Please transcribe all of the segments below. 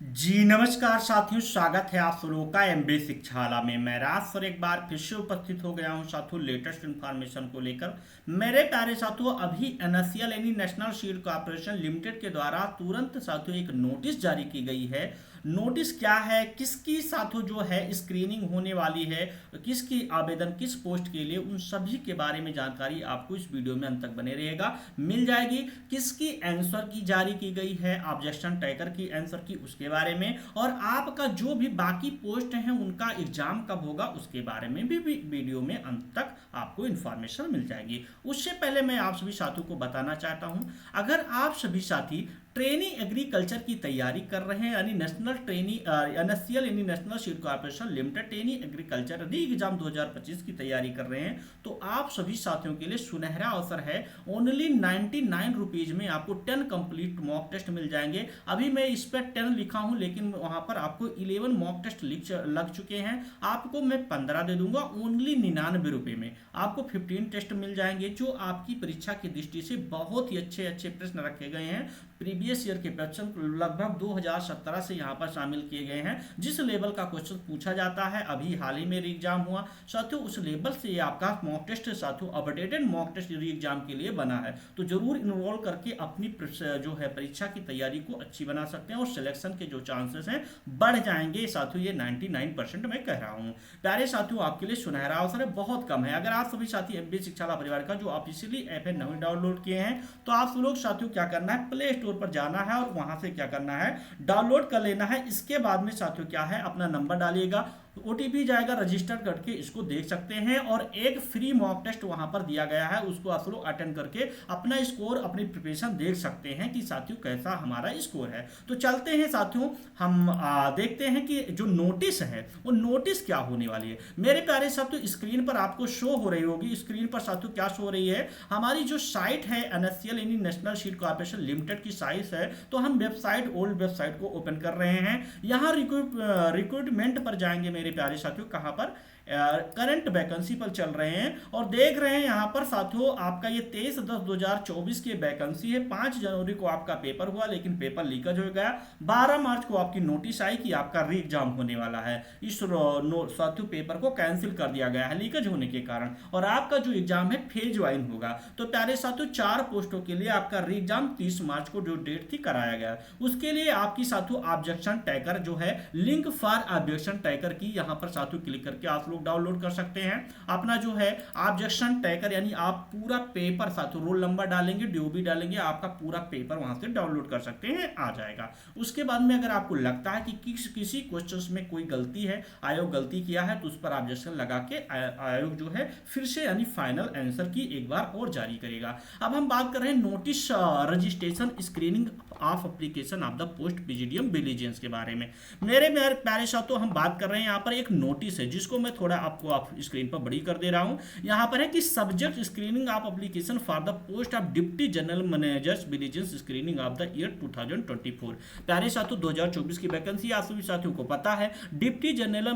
जी नमस्कार साथियों, स्वागत है आप लोगों का एमबी शिक्षाला में। मैं राज सर एक बार फिर से उपस्थित हो गया हूं साथियों लेटेस्ट इन्फॉर्मेशन को लेकर। मेरे प्यारे साथियों, अभी एनएससीएल यानी नेशनल सीड कॉर्पोरेशन लिमिटेड के द्वारा तुरंत साथियों एक नोटिस जारी की गई है। नोटिस क्या है, किसकी साथियों जो है स्क्रीनिंग होने वाली है, किसकी आवेदन किस पोस्ट के लिए, उन सभी के बारे में जानकारी आपको इस वीडियो में अंत तक बने रहेगा मिल जाएगी। किसकी आंसर की जारी की गई है, ऑब्जेक्शन टैकर की आंसर की, उसके बारे में, और आपका जो भी बाकी पोस्ट हैं उनका एग्जाम कब होगा उसके बारे में भी वीडियो में अंत तक आपको इन्फॉर्मेशन मिल जाएगी। उससे पहले मैं आप सभी साथियों को बताना चाहता हूं, अगर आप सभी साथी ट्रेनी एग्रीकल्चर की तैयारी कर रहे हैं यानी नेशनल ट्रेनी एनएससीएल यानी national seed corporation limited trainee agriculture री एग्जाम 2025 की तैयारी कर रहे हैं, तो आप सभी साथियों के लिए सुनहरा अवसर है। ओनली 99 रुपीज में आपको 10 कंप्लीट मॉक टेस्ट मिल जाएंगे। अभी मैं इस पर 10 लिखा हूं, लेकिन वहां पर आपको 11 मॉक टेस्ट लग चुके हैं। आपको मैं 15 दे दूंगा ओनली 99 रुपए में। आपको 15 टेस्ट मिल जाएंगे जो आपकी परीक्षा की दृष्टि से बहुत ही अच्छे अच्छे प्रश्न रखे गए हैं। प्रीवियस ईयर के क्वेश्चन लगभग 2017 से यहाँ पर शामिल किए गए हैं। जिस लेवल का क्वेश्चन पूछा जाता है, अभी हाल ही में री एग्जाम हुआ साथियों, उस लेवल से ये आपका मॉक टेस्ट साथियों updated mock test re exam के लिए बना है। तो जरूर इनरोल करके अपनी जो है परीक्षा की तैयारी को अच्छी बना सकते हैं और सिलेक्शन के जो चांसेस हैं बढ़ जाएंगे साथियों। ये 99% मैं कह रहा हूँ। प्यारे साथियों, आपके लिए सुनहरा अवसर है, बहुत कम है। अगर आप सभी साथी एमबी शिक्षाला परिवार का जो ऑफिशियली ऐप है नहीं डाउनलोड किए हैं, तो आप लोग साथियों क्या करना है, प्ले स्टोर पर जाना है और वहां से क्या करना है, डाउनलोड कर लेना है। इसके बाद में साथियों क्या है, अपना नंबर डालिएगा, ओटीपी जाएगा, रजिस्टर करके इसको देख सकते हैं। और एक फ्री मॉक टेस्ट वहां पर दिया गया है, उसको आप लोग अटेंड करके अपना स्कोर अपनी प्रिपरेशन देख सकते हैं कि साथियों कैसा हमारा स्कोर है। तो चलते हैं साथियों, हम देखते हैं कि जो नोटिस है वो नोटिस क्या होने वाली है। मेरे प्यारे साथियों, स्क्रीन पर आपको शो हो रही होगी, स्क्रीन पर साथियों क्या शो हो रही है, हमारी जो साइट है एनएससीएल यानी नेशनल सीड कॉर्पोरेशन लिमिटेड की साइट है। तो हम वेबसाइट ओल्ड वेबसाइट को ओपन कर रहे हैं। यहाँ रिक्रूटमेंट पर जाएंगे मेरे प्यारे साथियों, कहां पर करंट वैकेंसी पर चल रहे हैं और देख रहे हैं यहाँ पर साथियों आपका ये 23/10/2024 की वैकेंसी है। 5 जनवरी को आपका पेपर हुआ, लेकिन पेपर लीकेज हो गया। 12 मार्च को आपकी नोटिस आई कि आपका री एग्जाम होने वाला है। इस साथियों पेपर को कैंसिल कर दिया गया है लीकेज होने के कारण, और आपका जो एग्जाम है फेज वाइन होगा। तो प्यारे साथियों, 4 पोस्टों के लिए आपका री एग्जाम 30 मार्च को जो डेट थी कराया गया। उसके लिए आपकी साथियों ऑब्जेक्शन टैकर जो है, लिंक फॉर ऑब्जेक्शन टैकर की यहाँ पर साथियों क्लिक करके आप डाउनलोड कर सकते हैं। अपना जो है ऑब्जेक्शन टैकर यानी आप पूरा पेपर साथियों रोल नंबर डालेंगे, डीओबी डालेंगे, आपका पूरा पेपर वहां से डाउनलोड कर सकते हैं, आ जाएगा। उसके बाद में अगर आपको लगता है कि किसी क्वेश्चंस में कोई गलती है, आयोग गलती किया है, तो उस पर ऑब्जेक्शन लगा के आयोग जो है फिर से यानी फाइनल आंसर की एक बार और जारी करेगा। अब हम बात कर रहे हैं notice registration screening of application of the post PGDM vigilance के बारे में। मेरे प्यारे साथियों, हम बात कर रहे हैं यहाँ पर एक नोटिस है जिसको मैं थोड़ा आपको आप स्क्रीन पर बड़ी कर दे रहा हूं। यहां पर है कि subject screening of application for the post of deputy general managers vigilance screening of the year 2024। प्यारे साथियों, 2024 की वैकेंसी आप सभी साथियों को पता है। डिप्टी जनरल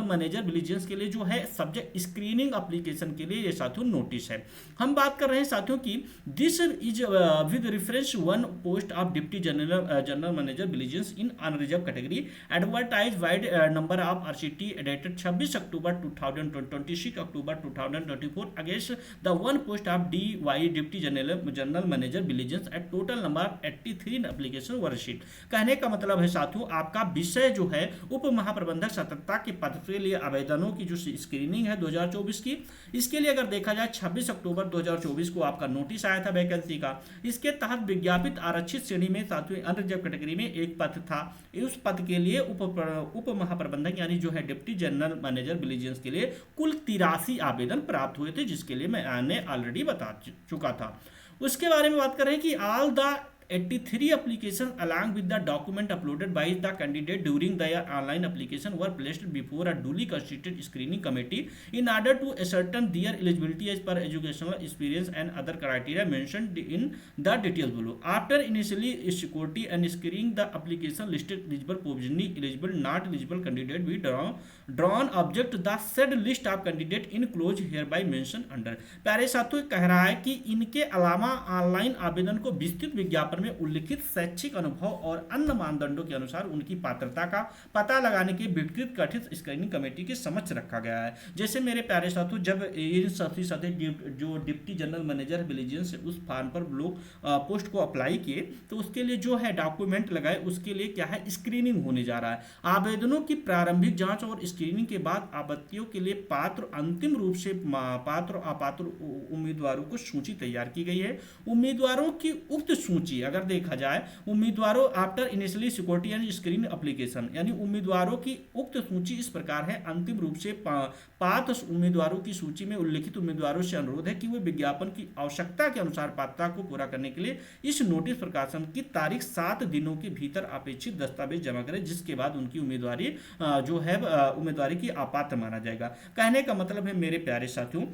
मैनेजर विजिलेंस के लिए जो है सब्जेक्ट स्क्रीनिंग एप्लीकेशन के लिए ये साथियों नोटिस है। हम बात कर रहे हैं साथियों की this is with reference one post of deputy general manager vigilance in unreserved category advertise vide number of RCT dated 26 October 2026 October 2024 against the one post of DY deputy general manager vigilance at total number 83 application were sheet. कहने का मतलब है साथियों, आपका विषय जो है उप महाप्रबंधक सतर्कता के पद के लिए आवेदनों की जो स्क्रीनिंग है 2024 की, इसके लिए अगर देखा जाए 26 अक्टूबर 2024 को आपका नोटिस आया था वैकेंसी का। इसके तहत विज्ञापित आरक्षित श्रेणी में साथियों अनरिजर्व कैटेगरी में एक पद था। उस पद के लिए उप महाप्रबंधक यानी जो है डिप्टी जनरल मैनेजर विजिलेंस के लिए कुल 83 आवेदन प्राप्त हुए थे, जिसके लिए मैंने ऑलरेडी बता चुका था। उसके बारे में बात कर रहे हैं कि all the 83 applications along with the document uploaded by the candidate during their online application were placed before a duly constituted screening committee in order to ascertain their eligibility as per educational experience and other criteria mentioned in the details below. After initially security and screening the application listed eligible, provisionally eligible, not eligible candidate we drawn object the said list of candidate enclosed hereby mentioned under। प्यारे साथियों, कह रहा है कि इनके अलावा online आवेदन को विस्तृत विज्ञापन पेपर में उल्लिखित शैक्षिक अनुभव और अन्य मानदंडों के अनुसार उनकी पात्रता का पता लगाने के विस्तृत कथित स्क्रीनिंग कमेटी के समक्ष रखा गया है। जैसे मेरे प्यारे साथियों, जब इन सभी जो डिप्टी जनरल मैनेजर विजिलेंस उस फॉर्म पर लोग पोस्ट को अप्लाई किए, तो उसके लिए जो है डॉक्यूमेंट लगाए, उसके लिए क्या है स्क्रीनिंग होने जा रहा है। आवेदनों की प्रारंभिक जांच और स्क्रीनिंग के बाद आपत्तियों के लिए पात्र अंतिम रूप से पात्र और अपात्र उम्मीदवारों को सूची तैयार की गई है। उम्मीदवारों की उक्त सूची अगर देखा जाए, उम्मीदवारों after initially security and screen application, यानी उम्मीदवारों की उक्त सूची इस प्रकार है। अंतिम रूप से पात्र उम्मीदवारों की सूची में उल्लिखित उम्मीदवारों से अनुरोध है कि वे विज्ञापन की आवश्यकता के अनुसार पात्रता को पूरा करने के लिए इस नोटिस प्रकाशन की तारीख 7 दिनों के भीतर अपेक्षित दस्तावेज जमा करें, जिसके बाद उनकी उम्मीदवारी जो है उम्मीदवारी की अपात्र माना जाएगा। कहने का मतलब है मेरे प्यारे साथियों,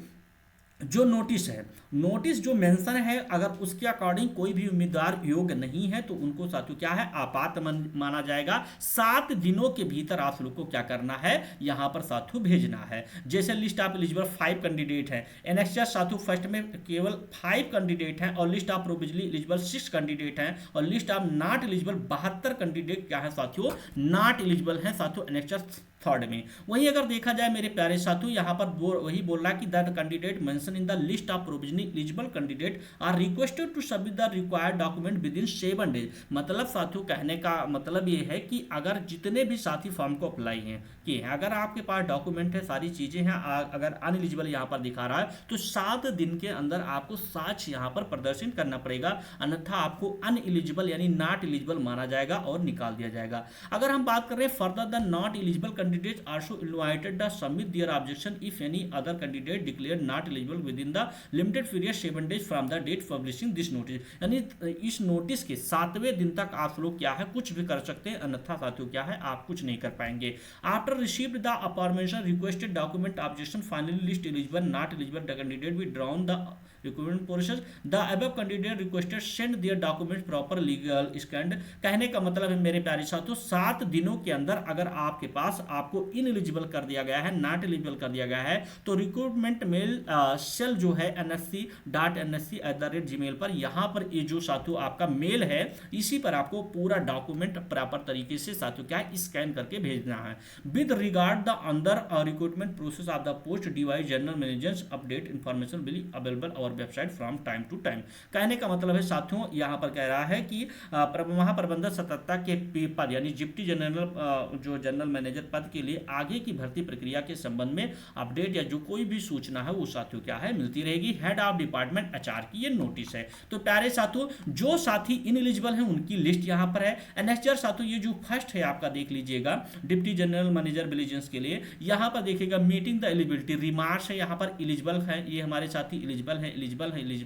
जो नोटिस है, नोटिस जो मेंशन है, अगर उसके अकॉर्डिंग कोई भी उम्मीदवार योग्य नहीं है तो उनको साथियों क्या है अपात्र माना जाएगा। 7 दिनों के भीतर आप लोग को क्या करना है, यहां पर साथियों भेजना है। जैसे लिस्ट ऑफ एलिजिबल 5 कैंडिडेट हैं, एनेक्सर साथियों फर्स्ट में केवल 5 कैंडिडेट हैं और list of provisionally eligible 6 candidate हैं और list of not eligible 72 candidate क्या है साथियों नॉट एलिजिबल हैं साथियों एनेक्सर थर्ड में। वहीं अगर देखा जाए मेरे प्यारे साथियों, यहां पर वही बोल रहा है कि that candidate mention in the list of provisionally eligible candidate are requested to submit the required document within 7 days. मतलब साथियों कहने का मतलब ये है कि अगर जितने भी साथी फॉर्म को अप्लाई हैं कि अगर आपके पास डॉक्यूमेंट है, सारी चीजें हैं, अगर अनएलिजिबल यहां पर दिखा रहा है तो 7 दिन के अंदर आपको साक्ष्य यहां पर प्रदर्शन करना पड़ेगा, अन्यथा आपको अनएलिजिबल यानी नॉट एलिजिबल माना जाएगा और निकाल दिया जाएगा। अगर हम बात कर रहे हैं further the not eligible candidate also invited the submit their objection if any other candidate declared not eligible within the limited period 7 days from the date publishing this notice. यानी इस नोटिस के 7वें दिन तक आप लोग क्या है कुछ भी कर सकते हैं, अन्यथा साथियों क्या है आप कुछ नहीं कर पाएंगे। After received the aforementioned requested document objection finally list eligible not eligible the candidate withdrawn the requirement process the above candidate requested send their documents proper legal scanned। कहने का मतलब है मेरे प्यारे साथियों 7 दिनों के अंदर अगर आपके पास आपको इनएलिजिबल कर दिया गया है, नॉट एलिजिबल कर दिया गया है, तो रिक्रूटमेंट मेल सेल जो है nsc@gmail पर, यहाँ पर ये जो साथियों आपका मेल है इसी पर आपको पूरा डॉक्यूमेंट प्रॉपर तरीके से साथियों क्या है स्कैन करके भेजना है। With regard the under recruitment process of the post device general managers update information will available our website from time to time. कहने का मतलब है साथियों यहाँ पर कह रहा है कि महाप्रबंधक सतर्कता के पद यानी डिप्टी जनरल जो जनरल मैनेजर पद के लिए आगे की भर्ती प्रक्रिया के संबंध में अपडेट या जो कोई भी सूचना है वो साथियों क्या है मिलती रहेगी। हेड ऑफ डिपार्टमेंट एचआर की ये नोटिस है। तो प्यारे साथियों जो साथी इनएलिजिबल हैं उनकी लिस्ट यहाँ पर है। नेक्स्ट साथियों ये जो फर्स्ट है आपका देख लीजिएगा डिप्टी जनरल मैनेजर विजिलेंस के लिए, यहाँ पर देखिएगा मीटिंग द एलिजिबिलिटी रिमार्क्स है, यहाँ पर एलिजिबल है, ये हमारे साथी एलिजिबल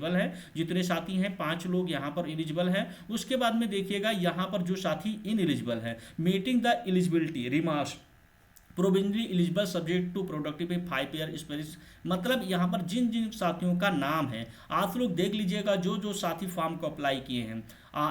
है जितने साथी हैं 5 लोग यहाँ पर एलिजिबल हैं। उसके बाद में देखिएगा यहाँ पर जो साथी इनएलिजिबल है meeting the eligibility remarks provisionally eligible subject to productive 5 year experience. मतलब यहाँ पर जिन जिन साथियों का नाम है आप लोग देख लीजिएगा, जो जो साथी फॉर्म को अप्लाई किए हैं।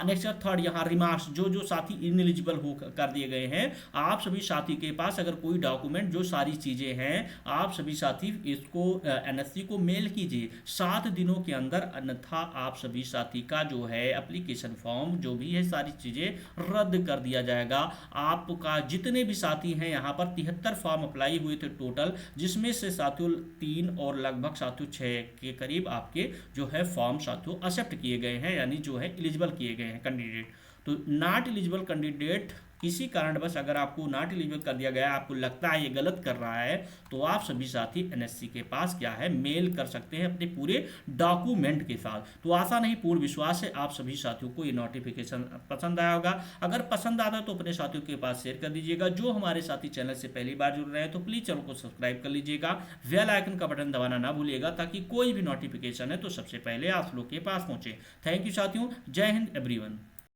नेक्स्ट थर्ड यहाँ रिमार्क्स जो जो साथी इनएलिजिबल हो कर दिए गए हैं, आप सभी साथी के पास अगर कोई डॉक्यूमेंट जो सारी चीज़ें हैं आप सभी साथी इसको एनएससी को मेल कीजिए 7 दिनों के अंदर, अन्यथा आप सभी साथी का जो है एप्लीकेशन फॉर्म जो भी है सारी चीज़ें रद्द कर दिया जाएगा। आपका जितने भी साथी हैं यहाँ पर 73 फॉर्म अप्लाई हुए थे टोटल, जिसमें से साथियों 3 और लगभग साथियों 6 के करीब आपके जो है फॉर्म साथियों एक्सेप्ट किए गए हैं, यानी जो है एलिजिबल किए गए हैं कैंडिडेट। तो नॉट एलिजिबल कैंडिडेट किसी कारणवश अगर आपको नॉट एलिजिबल कर दिया गया, आपको लगता है ये गलत कर रहा है, तो आप सभी साथी एनएससी के पास क्या है मेल कर सकते हैं अपने पूरे डॉक्यूमेंट के साथ। तो आशा नहीं पूर्ण विश्वास है आप सभी साथियों को ये नोटिफिकेशन पसंद आया होगा। अगर पसंद आता तो अपने साथियों के पास शेयर कर दीजिएगा। जो हमारे साथी चैनल से पहली बार जुड़ रहे हैं तो प्लीज चैनल को सब्सक्राइब कर लीजिएगा, बेल आइकन का बटन दबाना ना भूलिएगा ताकि कोई भी नोटिफिकेशन है तो सबसे पहले आप लोग के पास पहुंचे। थैंक यू साथियों, जय हिंद एवरीवन।